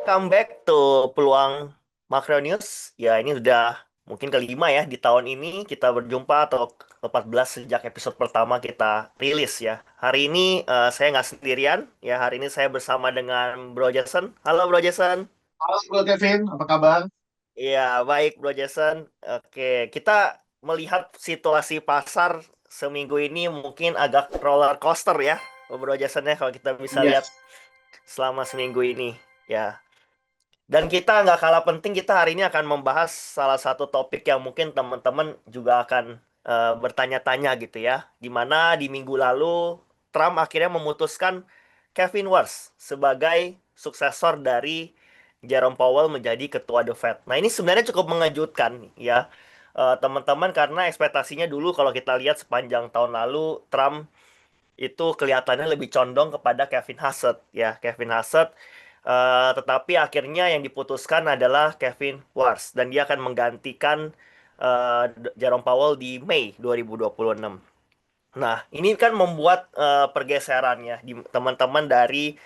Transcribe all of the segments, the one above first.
Come back to peluang makro news. Ya, ini udah mungkin kelima ya di tahun ini kita berjumpa atau ke-14 sejak episode pertama kita rilis ya. Hari ini saya nggak sendirian. Ya, hari ini saya bersama dengan Bro Jason. Halo Bro Jason. Halo Bro Kevin, apa kabar? Iya, baik Bro Jason. Oke, kita melihat situasi pasar seminggu ini mungkin agak roller coaster ya, Bro Jason ya, kalau kita bisa Iya. lihat selama seminggu ini. Ya. Dan kita nggak kalah penting, kita hari ini akan membahas salah satu topik yang mungkin teman-teman juga akan bertanya-tanya gitu ya. Di mana di minggu lalu Trump akhirnya memutuskan Kevin Warsh sebagai suksesor dari Jerome Powell menjadi ketua The Fed. Nah, ini sebenarnya cukup mengejutkan ya, teman-teman, karena ekspektasinya dulu kalau kita lihat sepanjang tahun lalu Trump itu kelihatannya lebih condong kepada Kevin Hassett ya, Kevin Hassett. Tetapi akhirnya yang diputuskan adalah Kevin Warsh dan dia akan menggantikan eh, Jerome Powell di Mei 2026. Nah, ini kan membuat pergeseran ya di teman-teman dari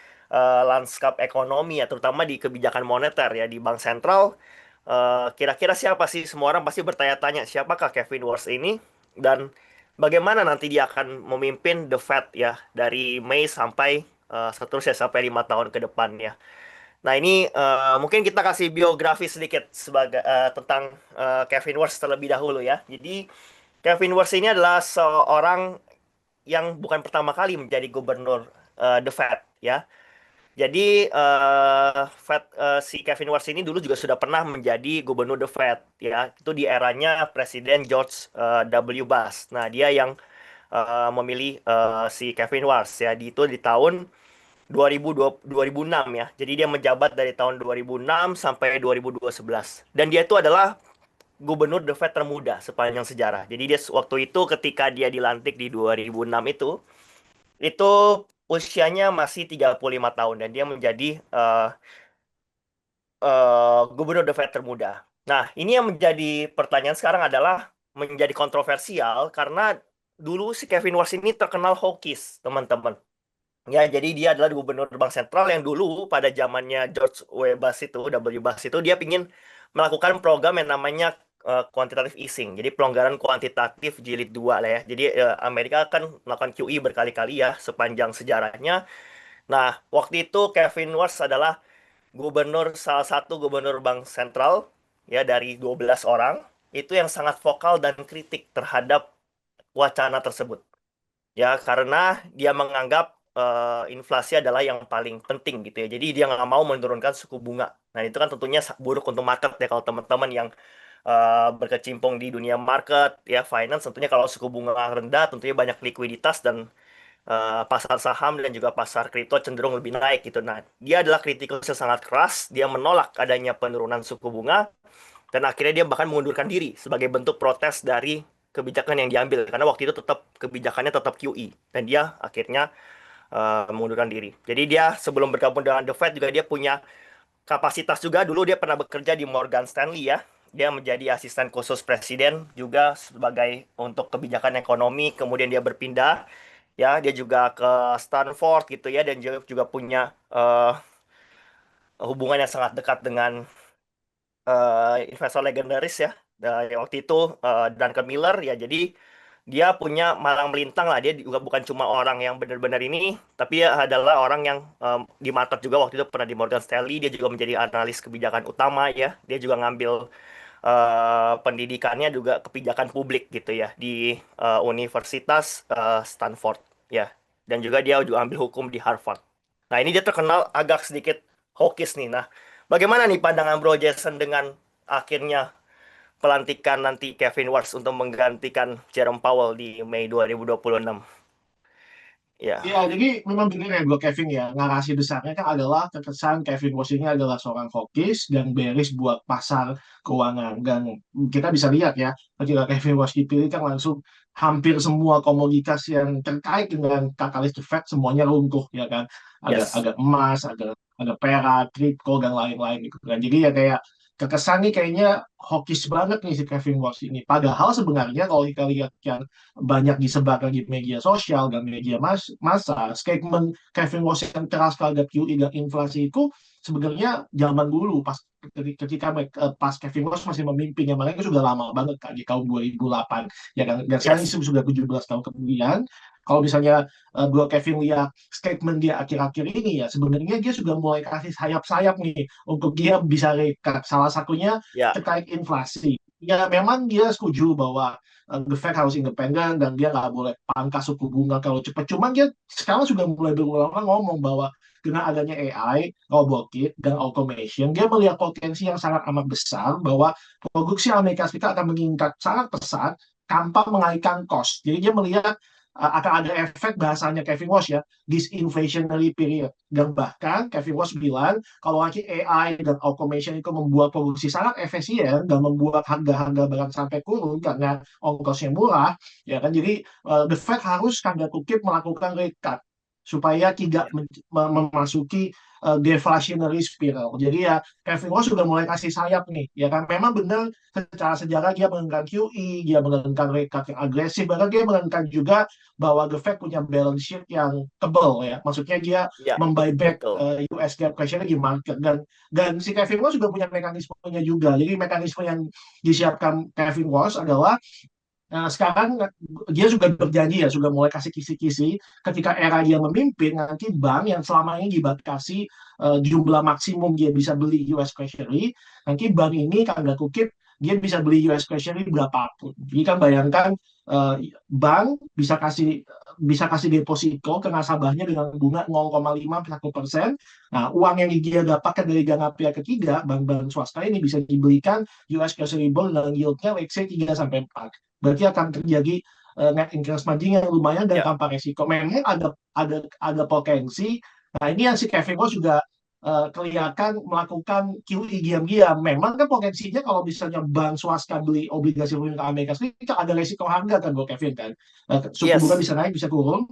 lanskap ekonomi ya, terutama di kebijakan moneter ya di bank sentral. Kira-kira siapa sih? Semua orang pasti bertanya-tanya siapakah Kevin Warsh ini dan bagaimana nanti dia akan memimpin The Fed ya dari Mei sampai seterusnya sampai 5 tahun ke depan ya. Nah, ini mungkin kita kasih biografi sedikit sebagai tentang Kevin Warsh terlebih dahulu ya. Jadi Kevin Warsh ini adalah seorang yang bukan pertama kali menjadi gubernur The Fed ya. Jadi si Kevin Warsh ini dulu juga sudah pernah menjadi gubernur The Fed ya. Itu di eranya Presiden George W. Bush. Nah, dia yang memilih si Kevin Warsh ya itu di tahun 2006 ya. Jadi dia menjabat dari tahun 2006 sampai 2011. Dan dia itu adalah gubernur The Fed termuda sepanjang sejarah. Jadi dia waktu itu ketika dia dilantik di 2006 itu usianya masih 35 tahun dan dia menjadi gubernur The Fed termuda. Nah, ini yang menjadi pertanyaan sekarang adalah menjadi kontroversial karena dulu si Kevin Warsh ini terkenal hawkish, teman-teman. Ya, jadi dia adalah gubernur bank sentral yang dulu pada zamannya George W. Bush itu dia ingin melakukan program yang namanya quantitative easing. Jadi pelonggaran kuantitatif jilid 2 lah ya. Jadi Amerika kan melakukan QE berkali-kali ya sepanjang sejarahnya. Nah, waktu itu Kevin Warsh adalah salah satu gubernur bank sentral ya dari 12 orang itu yang sangat vokal dan kritik terhadap wacana tersebut. Ya, karena dia menganggap inflasi adalah yang paling penting gitu ya. Jadi dia nggak mau menurunkan suku bunga. Nah, itu kan tentunya buruk untuk market ya kalau teman-teman yang berkecimpung di dunia market ya finance, tentunya kalau suku bunga rendah tentunya banyak likuiditas dan pasar saham dan juga pasar kripto cenderung lebih naik gitu. Nah, dia adalah kritikusnya sangat keras. Dia menolak adanya penurunan suku bunga dan akhirnya dia bahkan mengundurkan diri sebagai bentuk protes dari kebijakan yang diambil karena waktu itu tetap kebijakannya tetap QE dan dia akhirnya mengundurkan diri. Jadi dia sebelum bergabung dengan The Fed juga dia punya kapasitas juga, dulu dia pernah bekerja di Morgan Stanley ya. Dia menjadi asisten khusus presiden juga sebagai untuk kebijakan ekonomi, kemudian dia berpindah ya, dia juga ke Stanford gitu ya dan juga punya hubungan yang sangat dekat dengan investor legendaris ya. Waktu itu Duncan Miller ya. Jadi dia punya malang melintang lah. Dia juga bukan cuma orang yang benar-benar ini, tapi dia adalah orang yang di market juga waktu itu pernah di Morgan Stanley. Dia juga menjadi analis kebijakan utama ya. Dia juga ngambil pendidikannya juga kebijakan publik gitu ya di Universitas Stanford ya. Dan juga dia juga ambil hukum di Harvard. Nah, ini dia terkenal agak sedikit hawkish nih. Nah, bagaimana nih pandangan Bro Jason dengan akhirnya pelantikan nanti Kevin Warsh untuk menggantikan Jerome Powell di Mei 2026? Ya, Ya, jadi memang benar ya Bro Kevin ya. Narasi besarnya kan adalah terkesan Kevin Walsh ini adalah seorang hawkish dan bearish buat pasar keuangan. Dan kita bisa lihat ya, ketika Kevin Walsh dipilih kan langsung hampir semua komoditas yang terkait dengan katalis The Fed semuanya runtuh ya kan. Ada yes. ada emas, ada perak, kripto dan lain-lain gitu kan. Jadi ya kayak kekesan nih kayaknya hawkish banget nih si Kevin Walsh ini. Padahal sebenarnya kalau kita lihat kan banyak disebarkan di media sosial dan media massa, statement Kevin Walsh yang keras terhadap QE dan inflasi itu sebenarnya zaman dulu ketika pas Kevin Ross masih memimpin, yang mana itu sudah lama banget kan di tahun 2008 ya kan, dan sekarang ini Yes. sudah 17 tahun kemudian. Kalau misalnya Bro Kevin lihat statement dia akhir-akhir ini, ya sebenarnya dia sudah mulai kasih sayap-sayap nih untuk dia bisa rekat. Salah satunya Ya. terkait inflasi. Ya memang dia setuju bahwa the Fed harus independen dan dia nggak boleh pangkas suku bunga kalau cepat. Cuman dia sekarang sudah mulai berulang-ulang ngomong bahwa dengan adanya AI, robotik, dan automation, dia melihat potensi yang sangat amat besar bahwa produksi Amerika Serikat akan meningkat sangat pesat tanpa menaikkan cost. Jadi dia melihat akan ada efek, bahasanya Kevin Walsh ya, disinflationary period. Dan bahkan Kevin Walsh bilang kalau nanti AI dan automation itu membuat produksi sangat efisien dan membuat harga-harga barang sampai turun karena ongkosnya murah, ya kan. Jadi the Fed harus tanda kutip melakukan rate cut supaya tidak memasuki deflationary spiral. Jadi ya Kevin Ross sudah mulai kasih sayap nih, ya kan. Memang benar secara sejarah dia mengenakan QE, dia mengenakan rate cut yang agresif, bahkan dia mengenakan juga bahwa the Fed punya balance sheet yang tebal ya. Maksudnya dia Ya. membuyback Betul. US GAAP Treasury di market, dan si Kevin Ross juga punya mekanismenya juga. Jadi mekanisme yang disiapkan Kevin Ross adalah sekarang dia juga berjanji ya, sudah mulai kasih kisi-kisi ketika era dia memimpin, nanti bank yang selama ini dibatasi jumlah maksimum dia bisa beli US Treasury, nanti bank ini tanda kutip dia bisa beli US Treasury berapapun. Jadi kan bayangkan eh, bank bisa kasih deposito ke nasabahnya dengan bunga 0,5 1%. Nah, uang yang dia dapatkan dari dana pihak ketiga, bank-bank swasta ini bisa dibelikan US Treasury bond dengan yieldnya let's say 3-4. Berarti akan terjadi net interest margin yang lumayan dan Ya. tanpa resiko. Memang ada potensi. Nah, ini yang si Kevin Ross juga kelihatan melakukan QE diam-diam. Memang kan potensinya kalau misalnya bank swasta beli obligasi pemerintah Amerika Serikat ada resiko harga kan, Bro Kevin kan. Suku bunga Yes. bisa naik, bisa turun.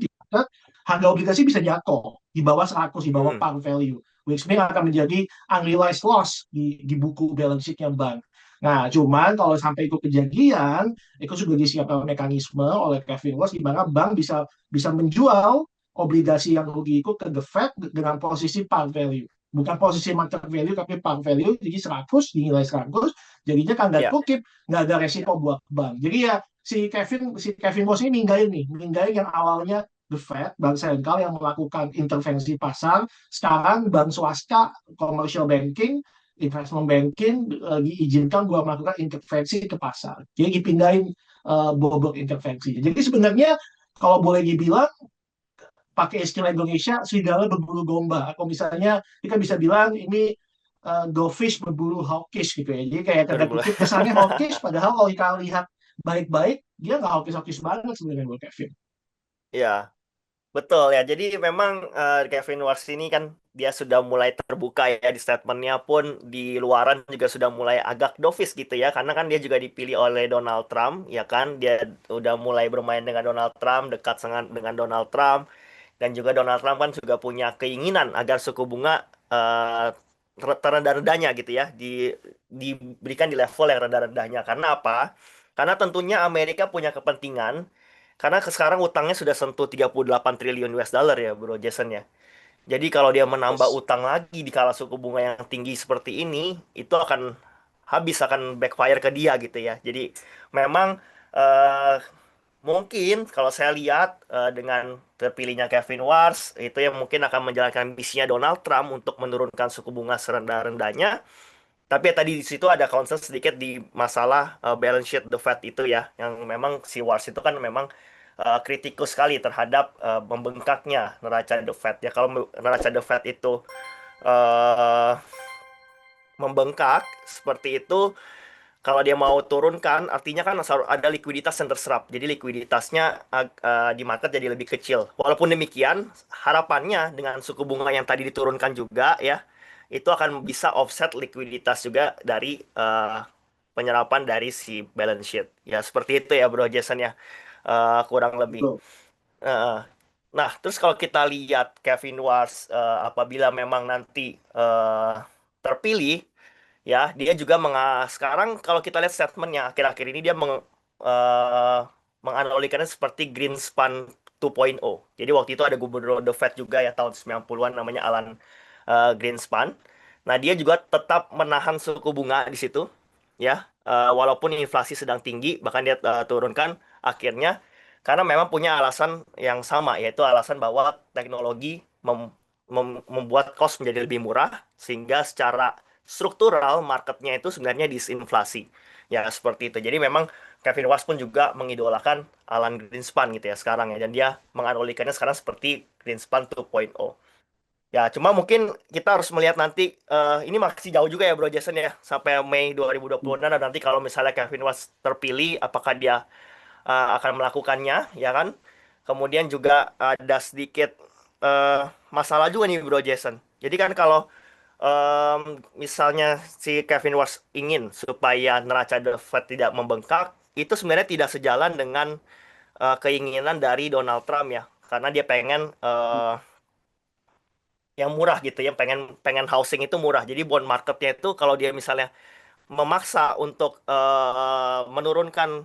Harga obligasi bisa jatuh di bawah 100, di bawah Mm. par value. Which means akan menjadi unrealized loss di buku balance sheet-nya bank. Nah, cuman kalau sampai itu kejadian, itu sudah disiapkan mekanisme oleh Kevin Ross di mana bank bisa bisa menjual obligasi yang rugi itu ke the Fed dengan posisi par value. Bukan posisi market value, tapi par value, jadi 100, dinilai 100, jadinya kan nggak Ya. kutip, nggak ada resiko buat bank. Jadi ya si Kevin Ross ini ninggalin yang awalnya the Fed, bank sentral yang melakukan intervensi pasar, sekarang bank swasta, commercial banking, investment banking diizinkan buat melakukan intervensi ke pasar. Jadi dipindahin bobot intervensi. Jadi sebenarnya kalau boleh dibilang pakai istilah Indonesia serigala berbulu domba. Atau misalnya kita bisa bilang ini goldfish berbulu hawkish gitu ya. Jadi kayak tanda Berbulu. kutip kesannya hawkish, padahal kalau kita lihat baik-baik dia nggak hawkish-hawkish banget sebenarnya buat Kevin. Ya. Betul ya, jadi memang Kevin Wars ini kan dia sudah mulai terbuka ya di statementnya pun di luaran juga sudah mulai agak dovish gitu ya, karena kan dia juga dipilih oleh Donald Trump ya kan, dia udah mulai bermain dengan Donald Trump, dekat sangat dengan Donald Trump, dan juga Donald Trump kan juga punya keinginan agar suku bunga terendah-rendahnya gitu ya, diberikan di level yang rendah-rendahnya. Karena apa? Karena tentunya Amerika punya kepentingan karena sekarang utangnya sudah sentuh 38 triliun US dollar ya, Bro Jason ya. Jadi kalau dia menambah Yes. utang lagi di kala suku bunga yang tinggi seperti ini, itu akan habis, akan backfire ke dia gitu ya. Jadi memang eh, mungkin kalau saya lihat dengan terpilihnya Kevin Wars, itu yang mungkin akan menjalankan misinya Donald Trump untuk menurunkan suku bunga serendah-rendahnya. Tapi ya tadi di situ ada concern sedikit di masalah balance sheet the Fed itu ya, yang memang si Wars itu kan memang kritikus sekali terhadap membengkaknya neraca the Fed ya. Kalau neraca the Fed itu eh, membengkak seperti itu, kalau dia mau turunkan, artinya kan ada likuiditas yang terserap. Jadi likuiditasnya di market jadi lebih kecil. Walaupun demikian, harapannya dengan suku bunga yang tadi diturunkan juga ya, itu akan bisa offset likuiditas juga dari penyerapan dari si balance sheet. Ya seperti itu ya Bro Jason ya. Kurang lebih. Betul. Eh, nah, terus kalau kita lihat Kevin Wars apabila memang nanti terpilih, ya dia juga sekarang kalau kita lihat statementnya akhir-akhir ini dia eh, menganalogikannya seperti Greenspan 2.0. Jadi waktu itu ada gubernur The Fed juga ya tahun 90-an namanya Alan Greenspan. Nah, dia juga tetap menahan suku bunga di situ, ya. Walaupun inflasi sedang tinggi, bahkan dia turunkan akhirnya karena memang punya alasan yang sama, yaitu alasan bahwa teknologi membuat cost menjadi lebih murah, sehingga secara struktural marketnya itu sebenarnya disinflasi. Ya, seperti itu. Jadi memang Kevin Watts pun juga mengidolakan Alan Greenspan gitu ya sekarang ya. Dan dia menganalogikannya sekarang seperti Greenspan 2.0. Ya, cuma mungkin kita harus melihat nanti, ini masih jauh juga ya Bro Jason ya, sampai Mei 2026, dan nanti kalau misalnya Kevin Watts terpilih, apakah dia akan melakukannya, ya kan? Kemudian juga ada sedikit masalah juga nih Bro Jason. Jadi kan kalau misalnya si Kevin Watts ingin supaya neraca The Fed tidak membengkak, itu sebenarnya tidak sejalan dengan keinginan dari Donald Trump ya, karena dia pengen yang murah gitu ya, pengen pengen housing itu murah. Jadi bond marketnya itu kalau dia misalnya memaksa untuk menurunkan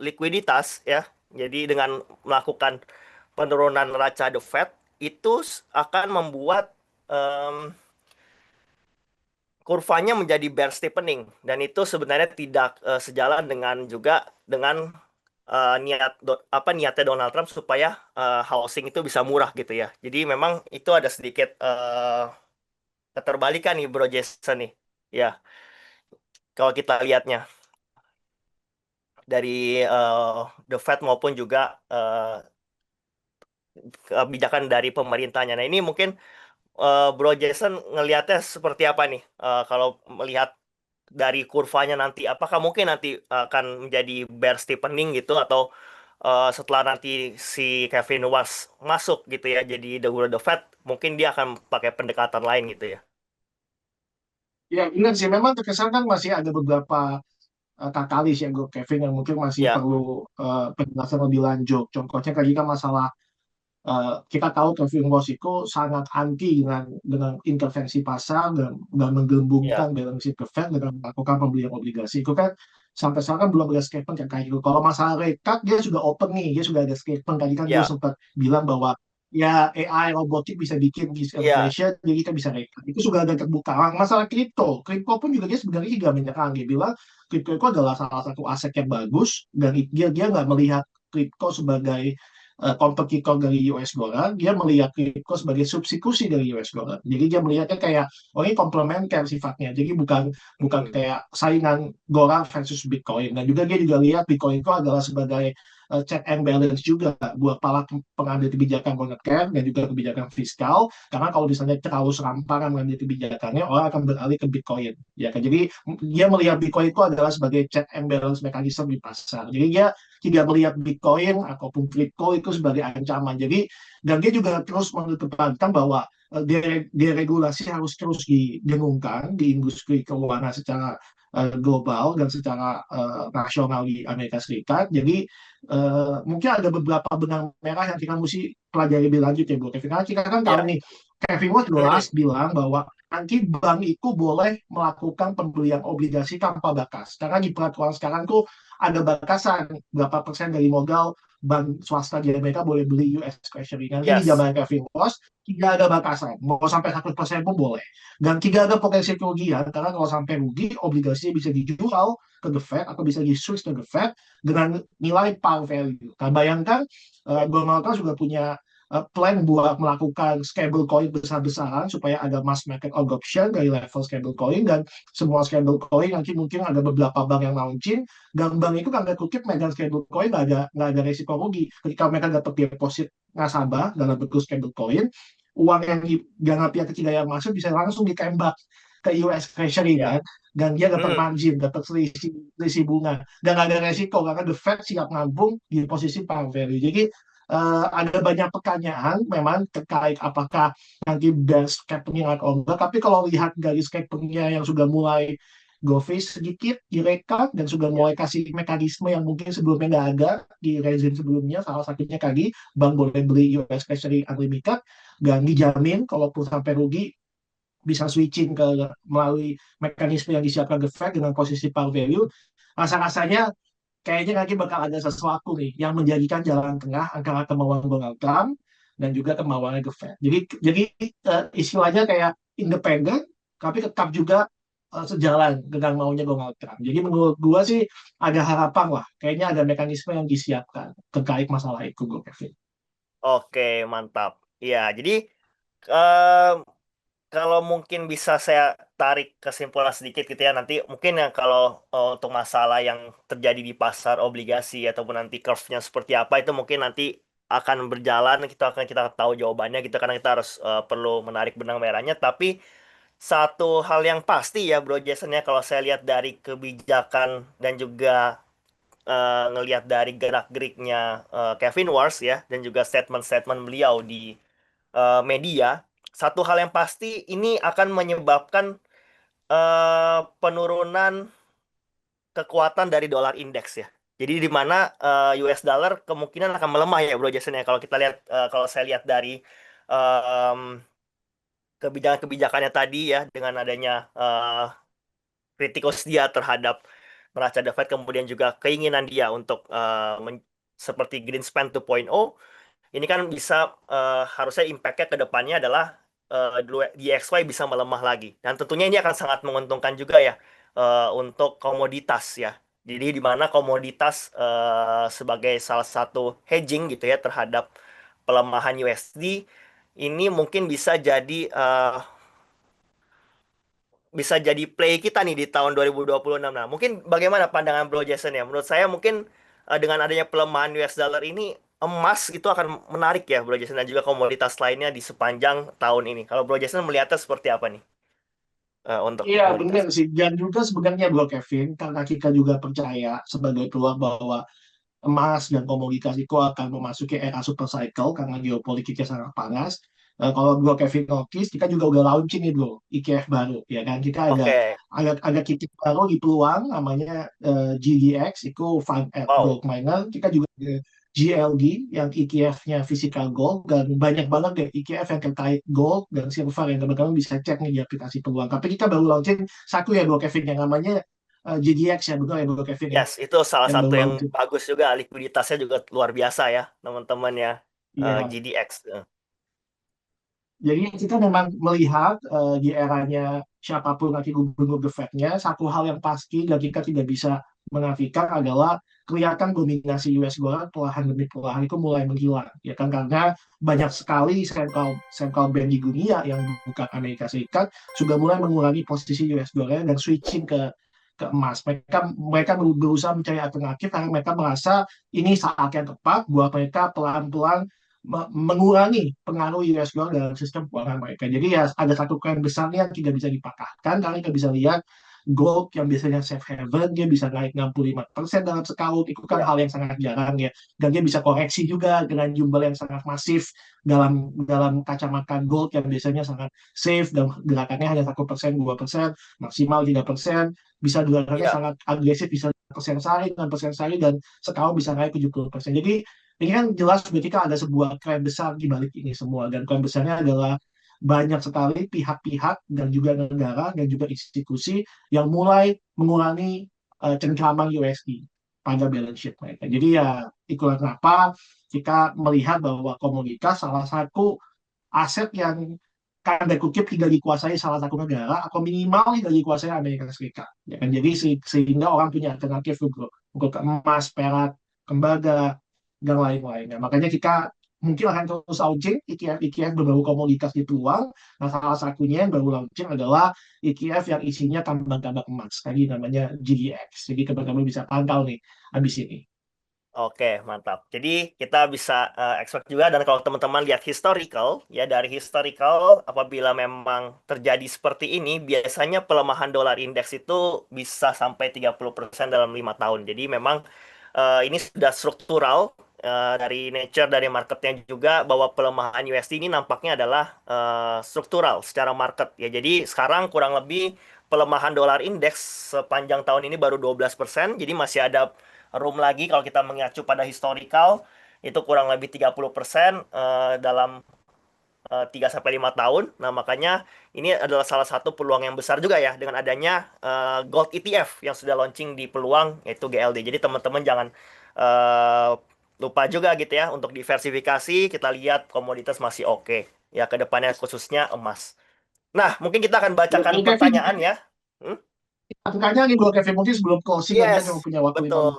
likuiditas ya, jadi dengan melakukan penurunan neraca The Fed itu akan membuat em, kurvanya menjadi bear steepening, dan itu sebenarnya tidak sejalan dengan juga dengan niatnya Donald Trump supaya housing itu bisa murah gitu ya. Jadi memang itu ada sedikit keterbalikan nih Bro Jason nih. Ya, kalau kita lihatnya dari The Fed maupun juga kebijakan dari pemerintahnya. Nah, ini mungkin Bro Jason ngelihatnya seperti apa nih? Kalau melihat dari kurvanya nanti, apakah mungkin nanti akan menjadi bear steepening gitu, atau setelah nanti si Kevin Watts masuk gitu ya, jadi the Fed, mungkin dia akan pakai pendekatan lain gitu ya? Ya, benar sih. Memang terkesan kan masih ada beberapa katalis ya, Bro Kevin, yang mungkin masih Ya, perlu penjelasan lebih lanjut. Contohnya tadi kan masalah kita tahu Kevin Ross itu sangat anti dengan intervensi pasar dan menggelembungkan ya, balance sheet the Fed dengan melakukan pembelian obligasi. Itu kan sampai sekarang kan belum ada statement kayak gitu. Kalau masalah rate cut, dia sudah open nih, dia sudah ada statement. Tadi kan dia ya, sempat bilang bahwa ya AI robotik bisa bikin ya, disinflation, jadi kita bisa rate cut. Itu sudah ada terbuka. Masalah kripto pun juga dia sebenarnya juga menyerang. Dia bilang kripto itu adalah salah satu aset yang bagus, dan dia nggak melihat kripto sebagai kompetitor dari US dollar, dia melihat kripto sebagai substitusi dari US dollar. Jadi dia melihatnya kayak, oh ini komplementer sifatnya. Jadi bukan bukan hmm, kayak saingan dollar versus Bitcoin. Dan juga dia juga lihat Bitcoin itu adalah sebagai check and balance juga buat para pengambil kebijakan moneter dan juga kebijakan fiskal. Karena kalau misalnya terlalu serampangan mengambil kebijakannya, orang akan beralih ke Bitcoin. Ya kan? Jadi dia melihat Bitcoin itu adalah sebagai check and balance mekanisme di pasar. Jadi dia tidak melihat Bitcoin ataupun kripto itu sebagai ancaman. Jadi dan dia juga terus mengedepankan bahwa deregulasi harus terus didengungkan di industri keuangan secara global dan secara nasional di Amerika Serikat. Jadi mungkin ada beberapa benang merah yang kita mesti pelajari lebih lanjut ya, Bu Kevin. Karena kita kan tahu ya, nih, Kevin Watts jelas hmm, bilang bahwa nanti bank itu boleh melakukan pembelian obligasi tanpa batas. Karena di peraturan sekarang tuh ada batasan berapa persen dari modal bank swasta di Amerika boleh beli US Treasury. Nanti di yes, zaman Kevin Ross tidak ada batasan, mau sampai 1% pun boleh. Dan tidak ada potensi kerugian, karena kalau sampai rugi, obligasinya bisa dijual ke The Fed atau bisa di-switch ke The Fed dengan nilai par value. Nah, bayangkan Donald Trump juga punya plan buat melakukan stablecoin besar-besaran supaya ada mass market adoption dari level stablecoin, dan semua stablecoin nanti mungkin ada beberapa bank yang launching, dan bank itu kan ada kutip megang stablecoin, nggak ada resiko rugi ketika mereka dapat deposit nasabah dalam bentuk stablecoin, uang yang di dana pihak ketiga yang masuk bisa langsung ditembak ke US Treasury ya, kan, dan dia dapat hmm, margin, dapat selisih bunga, dan nggak ada resiko karena the Fed siap ngambung di posisi par value. Jadi ada banyak pertanyaan memang terkait apakah nanti best capnya atau enggak. Tapi kalau lihat garis capnya yang sudah mulai go face sedikit direkap dan sudah ya, mulai kasih mekanisme yang mungkin sebelumnya nggak ada di rezim sebelumnya, salah satunya tadi bank boleh beli US Treasury unlimited dan dijamin kalaupun sampai rugi bisa switching ke melalui mekanisme yang disiapkan The Fed dengan posisi par value. Rasa-rasanya kayaknya nanti bakal ada sesuatu nih yang menjadikan jalan tengah antara kemauan Donald Trump dan juga kemauan The Fed. Jadi istilahnya kayak independen tapi tetap juga sejalan dengan maunya Donald Trump. Jadi menurut gua sih ada harapan lah. Kayaknya ada mekanisme yang disiapkan terkait masalah itu, gue Kevin. Oke, mantap. Ya, jadi em, kalau mungkin bisa saya tarik kesimpulan sedikit gitu ya, nanti mungkin ya kalau untuk masalah yang terjadi di pasar obligasi ataupun nanti curve-nya seperti apa itu mungkin nanti akan berjalan, kita tahu jawabannya gitu karena kita harus perlu menarik benang merahnya. Tapi satu hal yang pasti ya Bro Jason ya, kalau saya lihat dari kebijakan dan juga ngelihat dari gerak-geriknya Kevin Wars ya dan juga statement-statement beliau di media, satu hal yang pasti ini akan menyebabkan penurunan kekuatan dari dolar indeks ya. Jadi di mana US dollar kemungkinan akan melemah ya Bro Jason ya. Kalau kita lihat, kalau saya lihat dari em, kebijakan-kebijakannya tadi ya dengan adanya kritikus dia terhadap neraca The Fed, kemudian juga keinginan dia untuk seperti Greenspan 2.0. Ini kan bisa harusnya impact-nya ke depannya adalah DXY bisa melemah lagi. Dan tentunya ini akan sangat menguntungkan juga ya untuk komoditas ya. Jadi di mana komoditas sebagai salah satu hedging gitu ya terhadap pelemahan USD ini mungkin bisa jadi play kita nih di tahun 2026. Nah, mungkin bagaimana pandangan Bro Jason ya? Menurut saya mungkin dengan adanya pelemahan US dollar ini, emas itu akan menarik ya Bro Jason dan juga komoditas lainnya di sepanjang tahun ini. Kalau Bro Jason melihatnya seperti apa nih untuk Iya komoditas? benar sih, dan juga sebenarnya Bro Kevin, karena kita juga percaya sebagai peluang bahwa emas dan komoditas itu akan memasuki era super cycle karena geopolitiknya sangat panas. Kalau bro Kevin notice, kita juga udah launching nih bro, IKF baru, ya kan? Kita Oke. ada titik baru di peluang, namanya GDX, itu Fund at Wow. Gold Miner. Kita juga ada GLD, yang ETF-nya physical gold, dan banyak banget deh ETF yang terkait gold dan silver yang teman-teman bisa cek nih di aplikasi peluang. Tapi kita baru launching satu ya bro Kevin, yang namanya GDX ya, betul ya bro Kevin ya, Yes, itu salah yang satu baru yang launching. bagus juga, likuiditasnya juga luar biasa ya, teman-teman ya. Iya, GDX. jadi kita memang melihat di eranya siapapun nanti gubernur The Fed-nya, satu hal yang pasti dan kita tidak bisa menafikan adalah kelihatan dominasi US dollar perlahan demi perlahan itu mulai menghilang, ya kan, karena banyak sekali central central bank di dunia yang bukan Amerika Serikat sudah mulai mengurangi posisi US dollar dan switching ke emas. Mereka berusaha mencari alternatif karena mereka merasa ini saat yang tepat buat mereka pelan-pelan mengurangi pengaruh US dollar dalam sistem keuangan mereka. Jadi ya ada satu tren besar yang tidak bisa dipatahkan karena kita bisa lihat gold yang biasanya safe haven dia bisa naik 65% dalam sekali, itu kan Ya, hal yang sangat jarang ya, dan dia bisa koreksi juga dengan jumlah yang sangat masif dalam dalam kacamata gold yang biasanya sangat safe dan gerakannya hanya 1%, 2%, maksimal 3%, bisa gerakannya iya, sangat agresif, bisa persen sehari, 6% sehari, dan sekali bisa naik 70%. Jadi ini kan jelas berarti kan ada sebuah klaim besar di balik ini semua, dan klaim besarnya adalah banyak sekali pihak-pihak dan juga negara dan juga institusi yang mulai mengurangi cengkraman USD pada balance sheet mereka. Jadi ya itulah kenapa kita melihat bahwa komoditas salah satu aset yang tanda kutip tidak dikuasai salah satu negara atau minimal tidak dikuasai Amerika Serikat. Ya kan? Jadi sehingga orang punya alternatif untuk emas, perak, tembaga, dan lain-lainnya. Makanya kita mungkin akan terus launching ETF berbau komoditas di peluang. Nah, salah satunya yang baru launching adalah ETF yang isinya tambang-tambang emas. Tadi namanya GDX. Jadi teman-teman bisa pantau nih habis ini. oke, mantap. Jadi kita bisa expect juga dan kalau teman-teman lihat historical, ya dari historical apabila memang terjadi seperti ini, biasanya pelemahan dolar indeks itu bisa sampai 30% dalam 5 tahun. Jadi memang ini sudah struktural dari nature dari marketnya juga bahwa pelemahan USD ini nampaknya adalah struktural secara market. Ya, jadi sekarang kurang lebih pelemahan dolar indeks sepanjang tahun ini baru 12%, jadi masih ada room lagi kalau kita mengacu pada historical itu kurang lebih 30% dalam 3 sampai 5 tahun. Nah, makanya ini adalah salah satu peluang yang besar juga ya dengan adanya gold ETF yang sudah launching di peluang yaitu GLD. Jadi teman-teman jangan eh, lupa juga gitu ya untuk diversifikasi. Kita lihat komoditas masih oke. Ya, ke depannya khususnya emas. Nah, mungkin kita akan Ya, bacakan kalau Kevin, pertanyaan ya. Hmm? pertanyaan nih bro Kevin mungkin sebelum closing kan kita cuma Yes, punya waktu 5 menit. betul.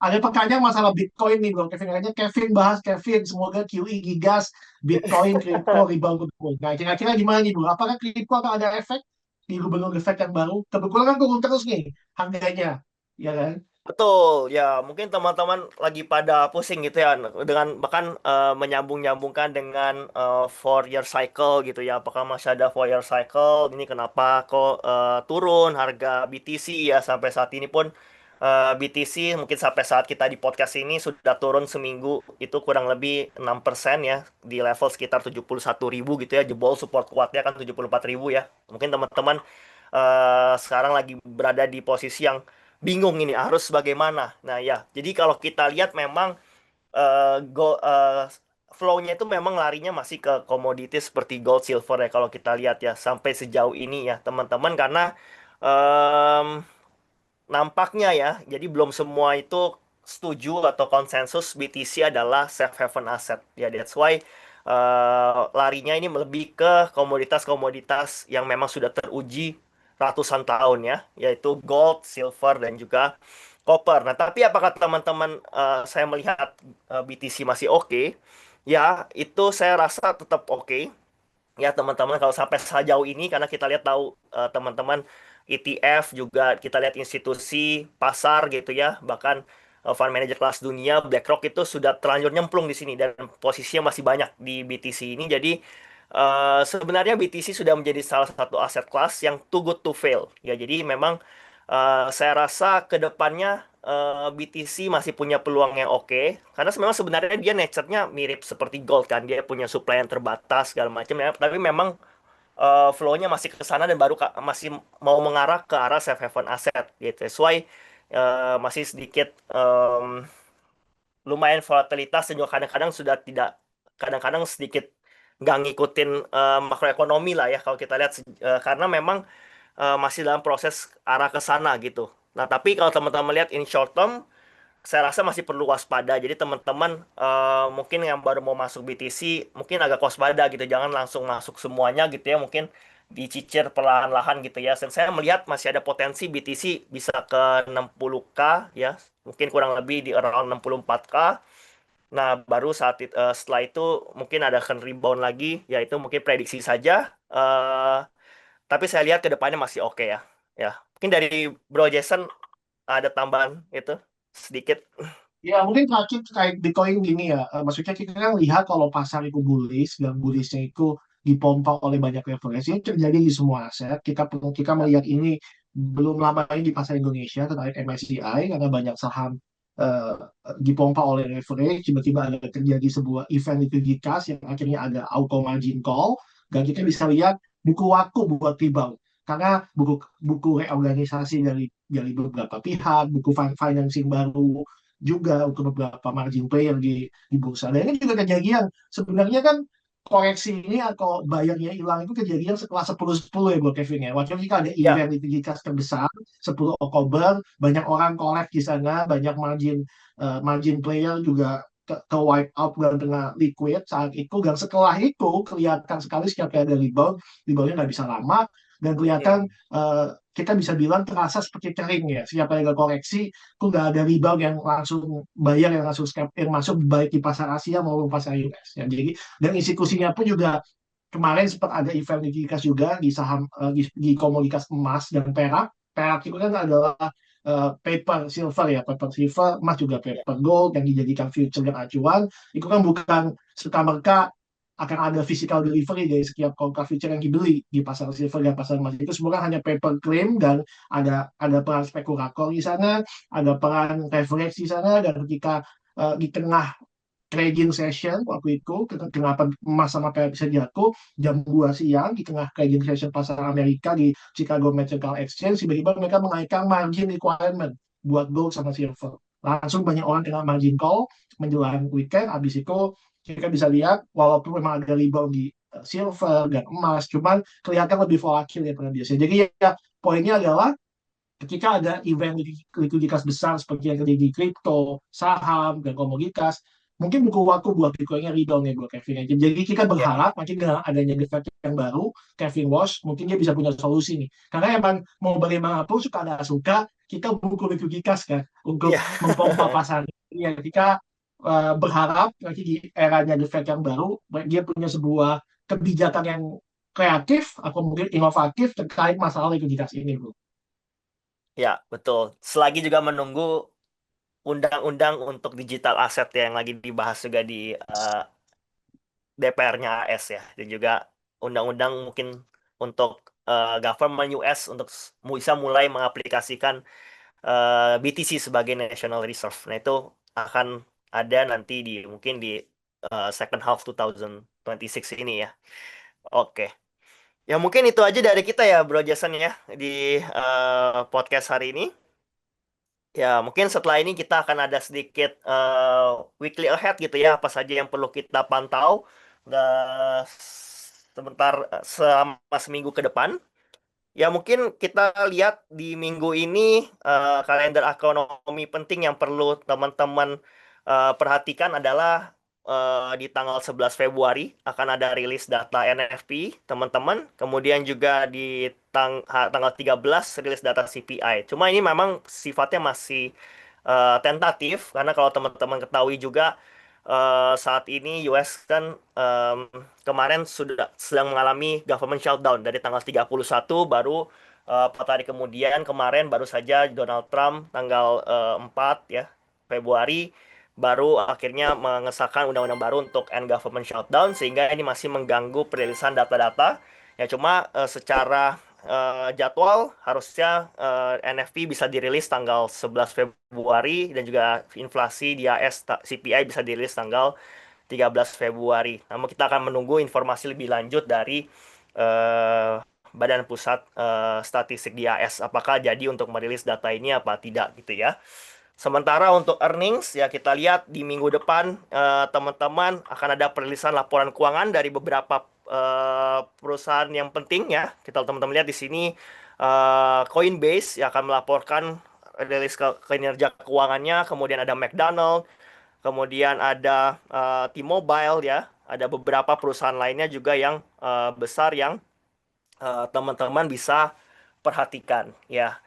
Ada pertanyaan masalah Bitcoin nih bro Kevin. Kayaknya Kevin bahas Kevin. Semoga QE gigas, Bitcoin, kripto, rebound kedua. Nah kira-kira gimana nih bro? Apakah kripto akan ada efek di gubernur efek yang baru? Kebetulan kan turun terus nih harganya, ya kan? Betul, ya mungkin teman-teman lagi pada pusing gitu ya dengan bahkan menyambung-nyambungkan dengan 4 year cycle gitu ya. Apakah masih ada 4 year cycle? Ini kenapa kok turun harga BTC ya sampai saat ini pun BTC mungkin sampai saat kita di podcast ini sudah turun seminggu itu kurang lebih 6% ya di level sekitar 71.000 gitu ya. Jebol support kuatnya kan 74.000 ya. Mungkin teman-teman sekarang lagi berada di posisi yang bingung ini harus bagaimana. Nah ya, jadi kalau kita lihat memang flow-nya itu memang larinya masih ke komoditi seperti gold, silver ya kalau kita lihat ya sampai sejauh ini ya teman-teman karena em, nampaknya ya, jadi belum semua itu setuju atau konsensus BTC adalah safe haven asset. Ya, that's why larinya ini lebih ke komoditas-komoditas yang memang sudah teruji ratusan tahun ya, yaitu gold, silver, dan juga copper. Nah, tapi apakah teman-teman saya melihat BTC masih oke? Ya, itu saya rasa tetap oke ya teman-teman kalau sampai sejauh ini karena kita lihat tahu teman-teman ETF juga kita lihat institusi pasar gitu ya bahkan fund manager kelas dunia BlackRock itu sudah terlanjur nyemplung di sini dan posisinya masih banyak di BTC ini jadi sebenarnya BTC sudah menjadi salah satu aset kelas yang too good to fail ya jadi memang saya rasa ke depannya BTC masih punya peluang yang oke karena memang sebenarnya dia nature-nya mirip seperti gold kan dia punya supply yang terbatas segala macam ya tapi memang flow-nya masih ke sana dan baru masih mau mengarah ke arah safe haven asset gitu that's why masih sedikit lumayan volatilitas dan juga kadang-kadang sudah tidak kadang-kadang sedikit nggak ngikutin makroekonomi lah ya kalau kita lihat karena memang masih dalam proses arah ke sana gitu. Nah, tapi kalau teman-teman lihat in short term, saya rasa masih perlu waspada. Jadi teman-teman mungkin yang baru mau masuk BTC mungkin agak waspada gitu. Jangan langsung masuk semuanya gitu ya. Mungkin dicicir perlahan-lahan gitu ya. Dan saya melihat masih ada potensi BTC bisa ke 60K ya. Mungkin kurang lebih di around 64K. Nah, baru setelah itu mungkin ada akan rebound lagi. Yaitu mungkin prediksi saja. Tapi saya lihat ke depannya masih oke ya. Ya, mungkin dari Bro Jason ada tambahan itu sedikit. Ya, mungkin terakhir terkait Bitcoin gini ya. Maksudnya kita kan lihat kalau pasar itu bullish dan bullishnya itu dipompa oleh banyak referensi itu terjadi di semua aset. Kita Ya, melihat ini belum lama ini di pasar Indonesia terkait MSCI karena banyak saham eh, dipompa oleh referensi. Tiba-tiba ada terjadi sebuah event likuiditas yang akhirnya ada auto margin call dan kita bisa lihat buku waktu buat rebound. Karena buku buku reorganisasi dari beberapa pihak, buku financing baru juga untuk beberapa margin player di bursa. Dan ini juga kejadian. Sebenarnya kan koreksi ini atau bayarnya hilang itu kejadian setelah 10-10 ya buat Kevin ya. Waktu itu ada ya, event likuiditas terbesar 10 Oktober, banyak orang collect di sana, banyak margin player juga ke wipe out dan tengah liquid saat itu dan setelah itu kelihatan sekali setiap kali ada reboundnya nggak bisa lama dan kelihatan ya, kita bisa bilang terasa seperti kering ya setiap kali ada koreksi itu nggak ada rebound yang langsung bayar yang langsung yang masuk baik di pasar Asia maupun pasar US ya jadi dan institusinya pun juga kemarin sempat ada event likuiditas juga di saham di komoditas emas dan perak. Perak itu kan adalah paper silver ya, paper silver, emas juga ya, paper gold yang dijadikan future dan acuan. Itu kan bukan serta-merta akan ada physical delivery dari setiap kontrak future yang dibeli di pasar silver dan pasar emas itu semua kan hanya paper claim dan ada peran spekulator di sana, ada peran leverage di sana dan ketika di tengah trading session waktu itu kenapa emas sama perak bisa jatuh jam 2 siang di tengah trading session pasar Amerika di Chicago Mercantile Exchange tiba-tiba mereka menaikkan margin requirement buat gold sama silver langsung banyak orang kena margin call menjelang weekend habis itu kita bisa lihat walaupun memang ada rebound di silver dan emas cuman kelihatan lebih volatil ya pada biasanya jadi ya poinnya adalah ketika ada event likuiditas besar seperti yang terjadi di kripto, saham, dan komoditas, mungkin butuh waktu buat Bitcoinnya rebound ya buat Kevin aja. Jadi kita Ya, berharap mungkin dengan adanya The Fed yang baru, Kevin Walsh mungkin dia bisa punya solusi nih. Karena emang mau bagaimanapun suka nggak suka, kita butuh likuiditas kan untuk ya. mempompa pasar. Ya, kita berharap nanti di eranya The Fed yang baru, dia punya sebuah kebijakan yang kreatif atau mungkin inovatif terkait masalah likuiditas ini, bro. Ya, betul. Selagi juga menunggu undang-undang untuk digital aset yang lagi dibahas juga di DPR-nya AS ya, dan juga undang-undang mungkin untuk government US untuk bisa mulai mengaplikasikan BTC sebagai national reserve. Nah, itu akan ada nanti di mungkin di second half 2026 ini ya. Oke. Ya mungkin itu aja dari kita ya Bro Jason ya di podcast hari ini. Ya, mungkin setelah ini kita akan ada sedikit weekly ahead gitu ya, apa saja yang perlu kita pantau sebentar selama seminggu ke depan. Ya, mungkin kita lihat di minggu ini kalender ekonomi penting yang perlu teman-teman perhatikan adalah di tanggal 11 Februari akan ada rilis data NFP, teman-teman. Kemudian juga di tanggal 13 rilis data CPI. Cuma ini memang sifatnya masih tentatif karena kalau teman-teman ketahui juga saat ini US kan kemarin sudah sedang mengalami government shutdown dari tanggal 31 baru 4 hari kemudian kemarin baru saja Donald Trump tanggal 4 ya Februari baru akhirnya mengesahkan undang-undang baru untuk end government shutdown sehingga ini masih mengganggu perilisan data-data ya cuma secara jadwal harusnya NFP bisa dirilis tanggal 11 Februari dan juga inflasi di AS CPI bisa dirilis tanggal 13 Februari. Namun kita akan menunggu informasi lebih lanjut dari eh, Badan Pusat Statistik di AS. Apakah jadi untuk merilis data ini apa tidak gitu ya. Sementara untuk earnings ya kita lihat di minggu depan teman-teman akan ada perilisan laporan keuangan dari beberapa perusahaan yang penting ya. Kita teman-teman lihat di sini Coinbase yang akan melaporkan rilis kinerja keuangannya, kemudian ada McDonald, kemudian ada T-Mobile ya, ada beberapa perusahaan lainnya juga yang besar yang teman-teman bisa perhatikan ya.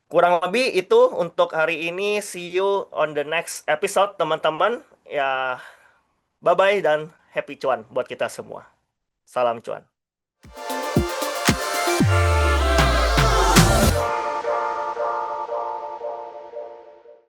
Kurang lebih itu untuk hari ini. See you on the next episode teman-teman. Ya, bye-bye dan happy cuan buat kita semua. Salam cuan.